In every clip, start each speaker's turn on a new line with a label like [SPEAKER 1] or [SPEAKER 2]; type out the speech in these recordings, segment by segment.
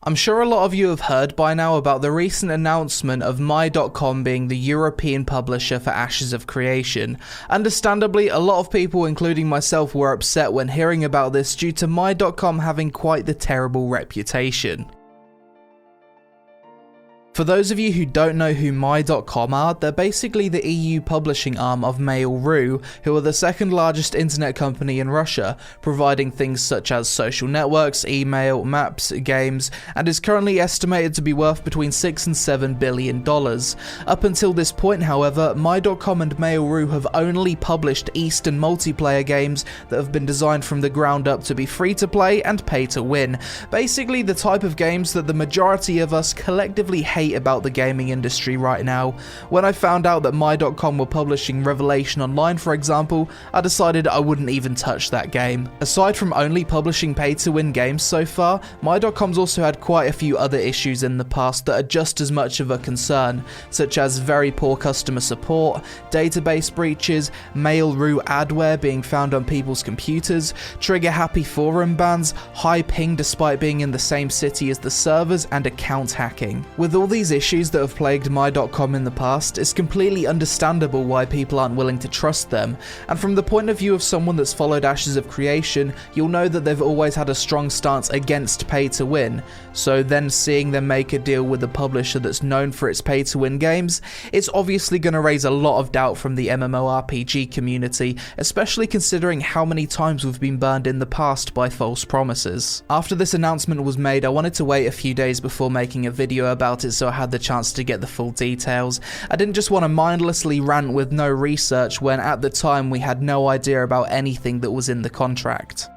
[SPEAKER 1] I'm sure a lot of you have heard by now about the recent announcement of MyCom being the European publisher for Ashes of Creation. Understandably, a lot of people, including myself, were upset when hearing about this due to MyCom having quite the terrible reputation. For those of you who don't know who MyCom are, they're basically the EU publishing arm of MailRU, who are the second largest internet company in Russia, providing things such as social networks, email, maps, games, and is currently estimated to be worth between $6 and $7 billion. Up until this point, however, MyCom and MailRU have only published Eastern multiplayer games that have been designed from the ground up to be free to play and pay to win. Basically the type of games that the majority of us collectively hate about the gaming industry right now. When I found out that MyCom were publishing Revelation Online, for example, I decided I wouldn't even touch that game. Aside from only publishing pay-to-win games so far, MyCom's also had quite a few other issues in the past that are just as much of a concern, such as very poor customer support, database breaches, MailRU adware being found on people's computers, trigger-happy forum bans, high ping despite being in the same city as the servers, and account hacking. With all these issues that have plagued MyCom in the past, it's completely understandable why people aren't willing to trust them, and from the point of view of someone that's followed Ashes of Creation, you'll know that they've always had a strong stance against pay to win, so then seeing them make a deal with a publisher that's known for its pay to win games, it's obviously going to raise a lot of doubt from the MMORPG community, especially considering how many times we've been burned in the past by false promises. After this announcement was made, I wanted to wait a few days before making a video about it so I had the chance to get the full details. I didn't just want to mindlessly rant with no research when at the time we had no idea about anything that was in the contract.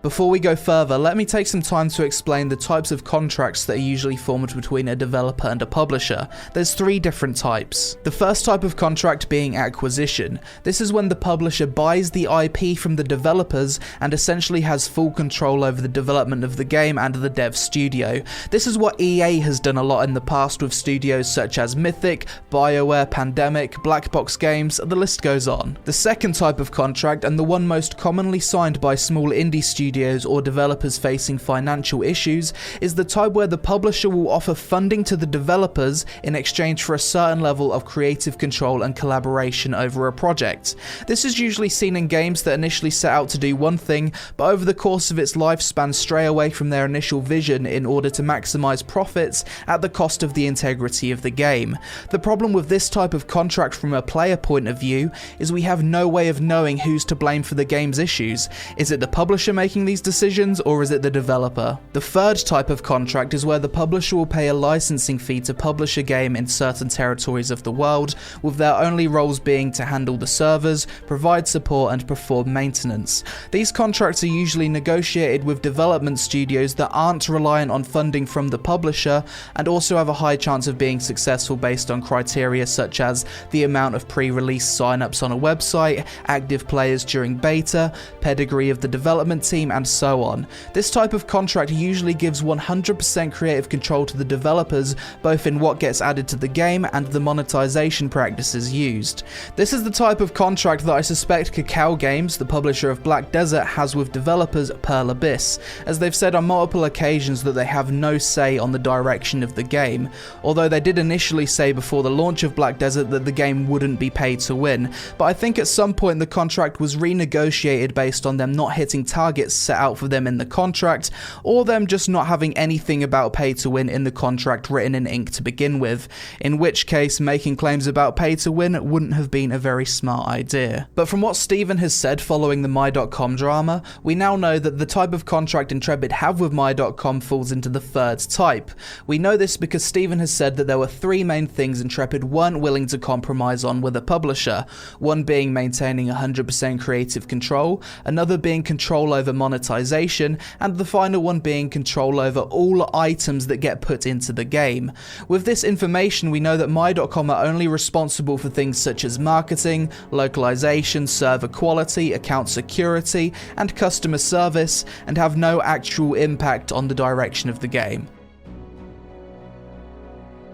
[SPEAKER 1] Before we go further, let me take some time to explain the types of contracts that are usually formed between a developer and a publisher. There's three different types. The first type of contract being acquisition. This is when the publisher buys the IP from the developers and essentially has full control over the development of the game and the dev studio. This is what EA has done a lot in the past with studios such as Mythic, BioWare, Pandemic, Black Box Games, the list goes on. The second type of contract, and the one most commonly signed by small indie studios or developers facing financial issues, is the type where the publisher will offer funding to the developers in exchange for a certain level of creative control and collaboration over a project. This is usually seen in games that initially set out to do one thing, but over the course of its lifespan stray away from their initial vision in order to maximize profits at the cost of the integrity of the game. The problem with this type of contract from a player point of view is we have no way of knowing who's to blame for the game's issues. Is it the publisher making these decisions, or is it the developer? The third type of contract is where the publisher will pay a licensing fee to publish a game in certain territories of the world, with their only roles being to handle the servers, provide support, and perform maintenance. These contracts are usually negotiated with development studios that aren't reliant on funding from the publisher, and also have a high chance of being successful based on criteria such as the amount of pre-release signups on a website, active players during beta, pedigree of the development team, and so on. This type of contract usually gives 100% creative control to the developers, both in what gets added to the game and the monetization practices used. This is the type of contract that I suspect Cacao Games, the publisher of Black Desert, has with developers Pearl Abyss, as they've said on multiple occasions that they have no say on the direction of the game, although they did initially say before the launch of Black Desert that the game wouldn't be paid to win, but I think at some point the contract was renegotiated based on them not hitting targets set out for them in the contract, or them just not having anything about pay to win in the contract written in ink to begin with, in which case making claims about pay to win wouldn't have been a very smart idea. But from what Stephen has said following the MyCom drama, we now know that the type of contract Intrepid have with MyCom falls into the third type. We know this because Stephen has said that there were three main things Intrepid weren't willing to compromise on with a publisher, one being maintaining 100% creative control, another being control over monetization, and the final one being control over all items that get put into the game. With this information, we know that MyCom are only responsible for things such as marketing, localization, server quality, account security, and customer service, and have no actual impact on the direction of the game.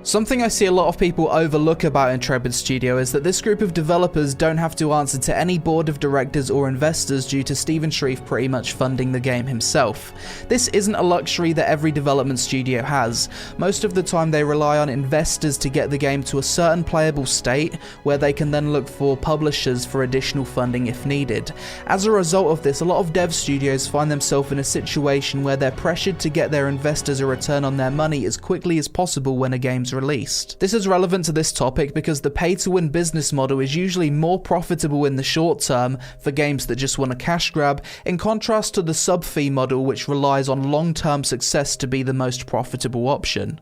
[SPEAKER 1] Something I see a lot of people overlook about Intrepid Studio is that this group of developers don't have to answer to any board of directors or investors due to Stephen Shreve pretty much funding the game himself. This isn't a luxury that every development studio has. Most of the time they rely on investors to get the game to a certain playable state where they can then look for publishers for additional funding if needed. As a result of this, a lot of dev studios find themselves in a situation where they're pressured to get their investors a return on their money as quickly as possible when a game's released. This is relevant to this topic because the pay-to-win business model is usually more profitable in the short term for games that just want a cash grab, in contrast to the sub-fee model which relies on long-term success to be the most profitable option.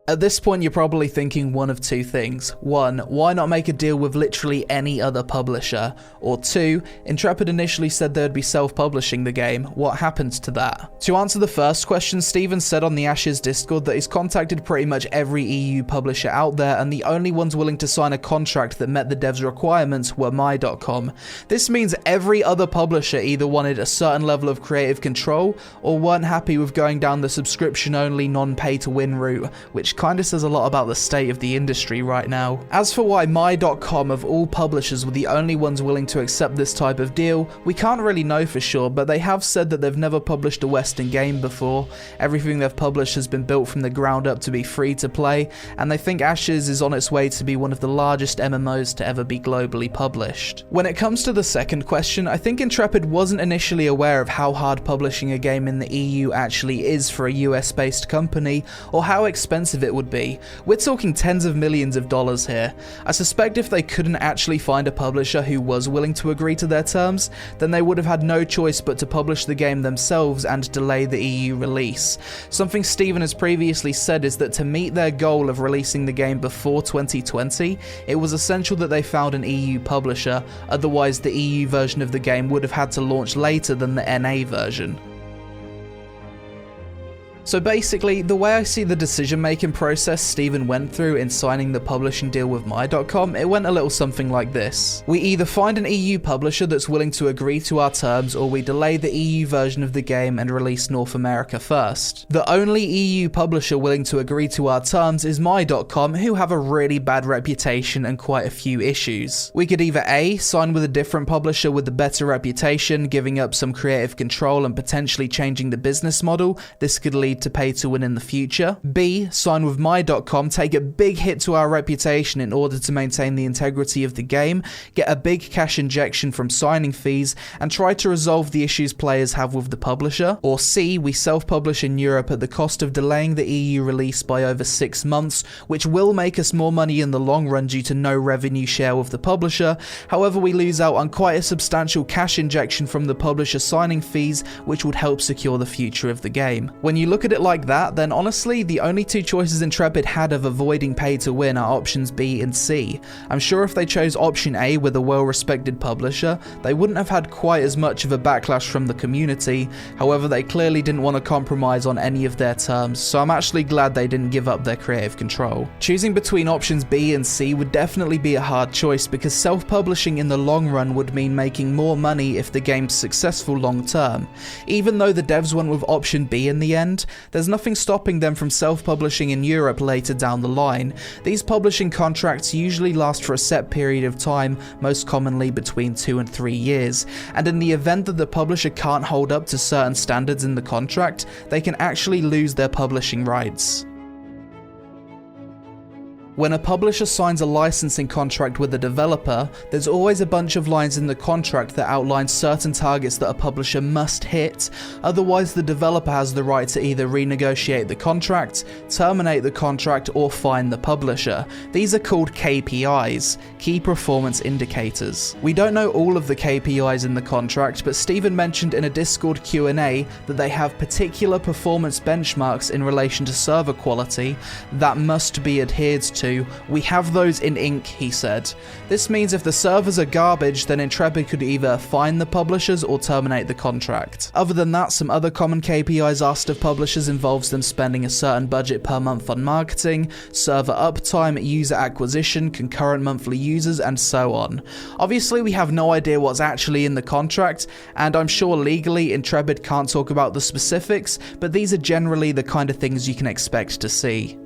[SPEAKER 1] At this point you're probably thinking one of two things. One, why not make a deal with literally any other publisher? Or two, Intrepid initially said they would be self-publishing the game. What happened to that? To answer the first question, Steven said on the Ashes Discord that he's contacted pretty much every EU publisher out there, and the only ones willing to sign a contract that met the devs' requirements were MyCom. This means every other publisher either wanted a certain level of creative control or weren't happy with going down the subscription-only non-pay-to-win route, which kinda says a lot about the state of the industry right now. As for why My.com of all publishers were the only ones willing to accept this type of deal, we can't really know for sure, but they have said that they've never published a Western game before. Everything they've published has been built from the ground up to be free to play, and they think Ashes is on its way to be one of the largest MMOs to ever be globally published. When it comes to the second question, I think Intrepid wasn't initially aware of how hard publishing a game in the EU actually is for a US-based company, or how expensive it would be. We're talking tens of millions of dollars here. I suspect if they couldn't actually find a publisher who was willing to agree to their terms, then they would have had no choice but to publish the game themselves and delay the EU release. Something Steven has previously said is that to meet their goal of releasing the game before 2020, it was essential that they found an EU publisher, otherwise the EU version of the game would have had to launch later than the NA version. So basically, the way I see the decision-making process Steven went through in signing the publishing deal with My.com, it went a little something like this. We either find an EU publisher that's willing to agree to our terms, or we delay the EU version of the game and release North America first. The only EU publisher willing to agree to our terms is My.com, who have a really bad reputation and quite a few issues. We could either A, sign with a different publisher with a better reputation, giving up some creative control and potentially changing the business model. This could lead to pay to win in the future. B, sign with My.com, take a big hit to our reputation in order to maintain the integrity of the game, get a big cash injection from signing fees, and try to resolve the issues players have with the publisher. Or C, we self-publish in Europe at the cost of delaying the EU release by over 6 months, which will make us more money in the long run due to no revenue share with the publisher. However, we lose out on quite a substantial cash injection from the publisher signing fees, which would help secure the future of the game. When you look at it like that, then honestly, the only two choices Intrepid had of avoiding pay to win are options B and C. I'm sure if they chose option A with a well-respected publisher, they wouldn't have had quite as much of a backlash from the community. However, they clearly didn't want to compromise on any of their terms, so I'm actually glad they didn't give up their creative control. Choosing between options B and C would definitely be a hard choice, because self-publishing in the long run would mean making more money if the game's successful long term. Even though the devs went with option B in the end, there's nothing stopping them from self-publishing in Europe later down the line. These publishing contracts usually last for a set period of time, most commonly between 2 and 3 years, and in the event that the publisher can't hold up to certain standards in the contract, they can actually lose their publishing rights. When a publisher signs a licensing contract with a developer, there's always a bunch of lines in the contract that outline certain targets that a publisher must hit, otherwise the developer has the right to either renegotiate the contract, terminate the contract, or fine the publisher. These are called KPIs, Key Performance Indicators. We don't know all of the KPIs in the contract, but Steven mentioned in a Discord Q&A that they have particular performance benchmarks in relation to server quality that must be adhered to to, "We have those in ink," he said. This means if the servers are garbage, then Intrepid could either fine the publishers or terminate the contract. Other than that, some other common KPIs asked of publishers involves them spending a certain budget per month on marketing, server uptime, user acquisition, concurrent monthly users, and so on. Obviously, we have no idea what's actually in the contract, and I'm sure legally Intrepid can't talk about the specifics, but these are generally the kind of things you can expect to see.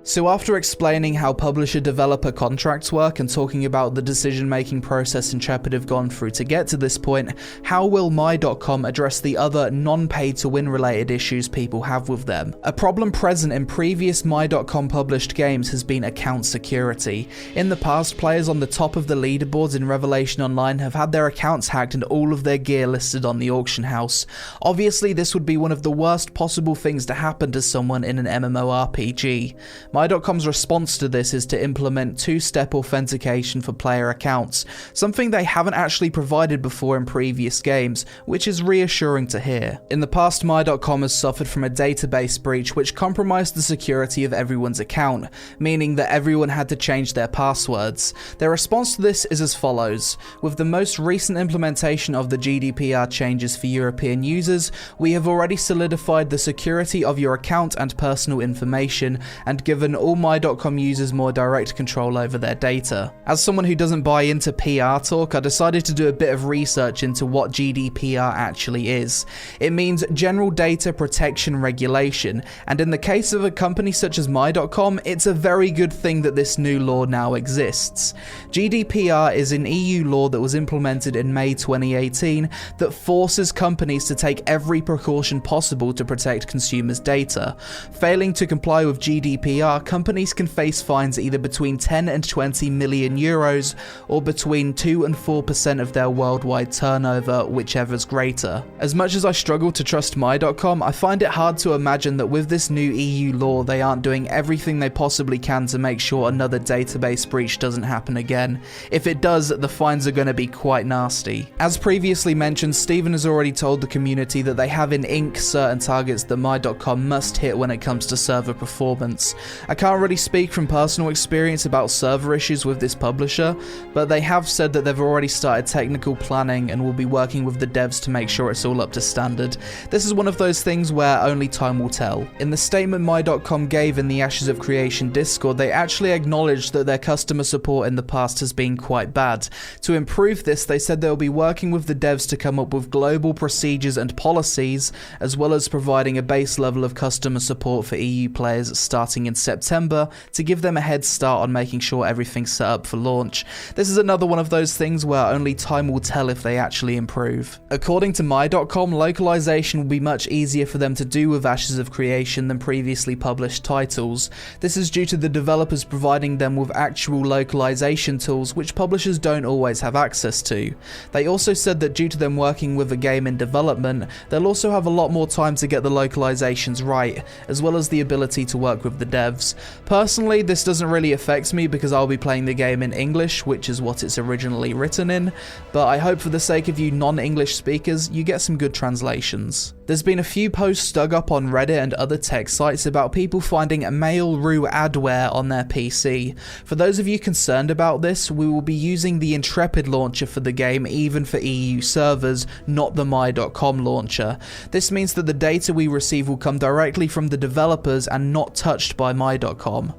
[SPEAKER 1] So after explaining how publisher-developer contracts work and talking about the decision-making process Intrepid have gone through to get to this point, how will My.com address the other non-pay-to-win related issues people have with them? A problem present in previous My.com published games has been account security. In the past, players on the top of the leaderboards in Revelation Online have had their accounts hacked and all of their gear listed on the auction house. Obviously, this would be one of the worst possible things to happen to someone in an MMORPG. My.com's response to this is to implement two-step authentication for player accounts, something they haven't actually provided before in previous games, which is reassuring to hear. In the past, My.com has suffered from a database breach which compromised the security of everyone's account, meaning that everyone had to change their passwords. Their response to this is as follows: with the most recent implementation of the GDPR changes for European users, we have already solidified the security of your account and personal information, and given all My.com users more direct control over their data. As someone who doesn't buy into PR talk, I decided to do a bit of research into what GDPR actually is. It means General Data Protection Regulation, and in the case of a company such as My.com, it's a very good thing that this new law now exists. GDPR is an EU law that was implemented in May 2018 that forces companies to take every precaution possible to protect consumers' data. Failing to comply with GDPR, companies can face fines either between 10 and 20 million euros or between 2 and 4% of their worldwide turnover, whichever's greater. As much as I struggle to trust My.com, I find it hard to imagine that with this new EU law they aren't doing everything they possibly can to make sure another database breach doesn't happen again. If it does, the fines are going to be quite nasty. As previously mentioned, Stephen has already told the community that they have in ink certain targets that My.com must hit when it comes to server performance. I can't really speak from personal experience about server issues with this publisher, but they have said that they've already started technical planning and will be working with the devs to make sure it's all up to standard. This is one of those things where only time will tell. In the statement My.com gave in the Ashes of Creation Discord, they actually acknowledged that their customer support in the past has been quite bad. To improve this, they said they'll be working with the devs to come up with global procedures and policies, as well as providing a base level of customer support for EU players starting in September to give them a head start on making sure everything's set up for launch. This is another one of those things where only time will tell if they actually improve. According to My.com, localization will be much easier for them to do with Ashes of Creation than previously published titles. This is due to the developers providing them with actual localization tools which publishers don't always have access to. They also said that due to them working with a game in development, they'll also have a lot more time to get the localizations right, as well as the ability to work with the devs. Personally, this doesn't really affect me because I'll be playing the game in English, which is what it's originally written in, but I hope for the sake of you non-English speakers, you get some good translations. There's been a few posts dug up on Reddit and other tech sites about people finding MailRU adware on their PC. For those of you concerned about this, we will be using the Intrepid launcher for the game even for EU servers, not the My.com launcher. This means that the data we receive will come directly from the developers and not touched by My.com.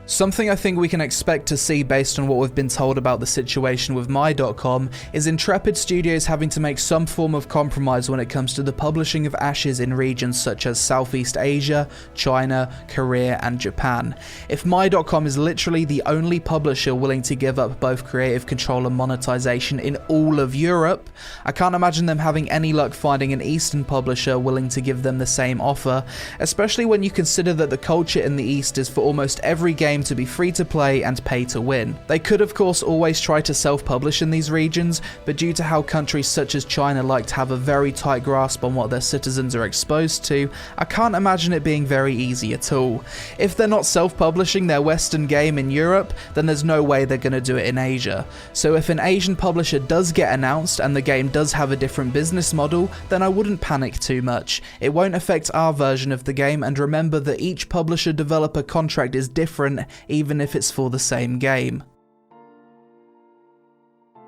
[SPEAKER 1] Something I think we can expect to see based on what we've been told about the situation with My.com is Intrepid Studios having to make some form of compromise when it comes to the publishing of Ashes in regions such as Southeast Asia, China, Korea, and Japan. If My.com is literally the only publisher willing to give up both creative control and monetization in all of Europe, I can't imagine them having any luck finding an Eastern publisher willing to give them the same offer, especially when you consider that the culture in the East is for almost every game game to be free to play and pay to win. They could of course always try to self-publish in these regions, but due to how countries such as China like to have a very tight grasp on what their citizens are exposed to, I can't imagine it being very easy at all. If they're not self-publishing their Western game in Europe, then there's no way they're going to do it in Asia. So if an Asian publisher does get announced and the game does have a different business model, then I wouldn't panic too much. It won't affect our version of the game, and remember that each publisher-developer contract is different, even if it's for the same game.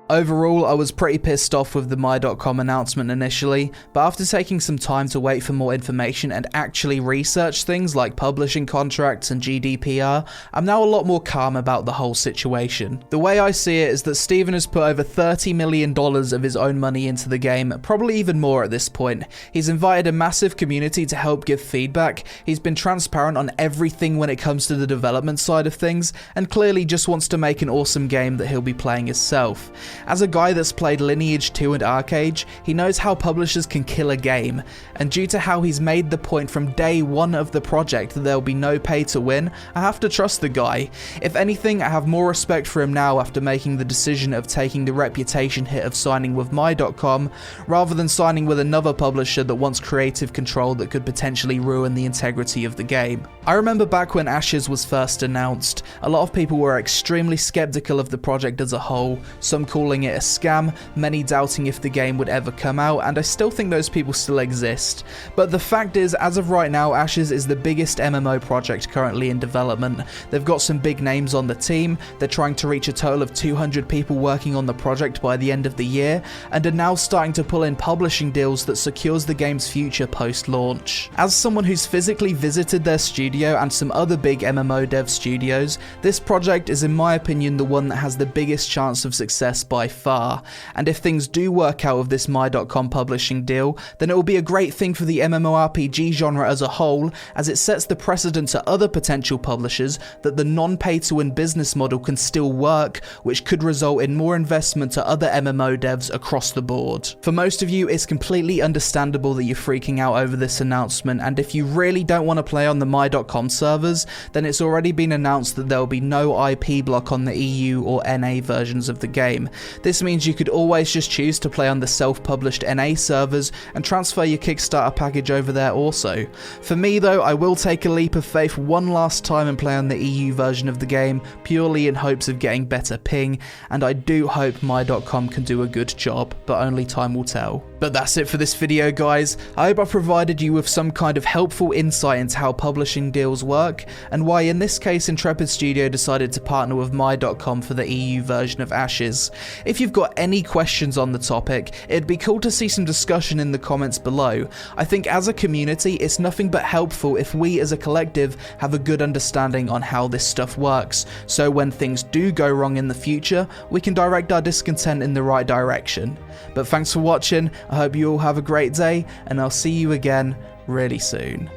[SPEAKER 1] Overall, I was pretty pissed off with the My.com announcement initially, but after taking some time to wait for more information and actually research things like publishing contracts and GDPR, I'm now a lot more calm about the whole situation. The way I see it is that Steven has put over $30 million of his own money into the game, probably even more at this point. He's invited a massive community to help give feedback, he's been transparent on everything when it comes to the development side of things, and clearly just wants to make an awesome game that he'll be playing himself. As a guy that's played Lineage 2 and Arcade, he knows how publishers can kill a game, and due to how he's made the point from day one of the project that there'll be no pay to win, I have to trust the guy. If anything, I have more respect for him now after making the decision of taking the reputation hit of signing with My.com, rather than signing with another publisher that wants creative control that could potentially ruin the integrity of the game. I remember back when Ashes was first announced, a lot of people were extremely skeptical of the project as a whole, some calling it a scam, many doubting if the game would ever come out, and I still think those people still exist. But the fact is, as of right now, Ashes is the biggest MMO project currently in development. They've got some big names on the team, they're trying to reach a total of 200 people working on the project by the end of the year, and are now starting to pull in publishing deals that secures the game's future post-launch. As someone who's physically visited their studio and some other big MMO dev studios, this project is in my opinion the one that has the biggest chance of success by far, and if things do work out with this My.com publishing deal, then it will be a great thing for the MMORPG genre as a whole, as it sets the precedent to other potential publishers that the non-pay-to-win business model can still work, which could result in more investment to other MMO devs across the board. For most of you, it's completely understandable that you're freaking out over this announcement, and if you really don't want to play on the My.com servers, then it's already been announced that there will be no IP block on the EU or NA versions of the game. This means you could always just choose to play on the self-published NA servers and transfer your Kickstarter package over there also. For me though, I will take a leap of faith one last time and play on the EU version of the game, purely in hopes of getting better ping, and I do hope My.com can do a good job, but only time will tell. But that's it for this video guys. I hope I provided you with some kind of helpful insight into how publishing deals work, and why in this case Intrepid Studio decided to partner with My.com for the EU version of Ashes. If you've got any questions on the topic, it'd be cool to see some discussion in the comments below. I think as a community, it's nothing but helpful if we as a collective have a good understanding on how this stuff works, so when things do go wrong in the future, we can direct our discontent in the right direction. But thanks for watching, I hope you all have a great day, and I'll see you again really soon.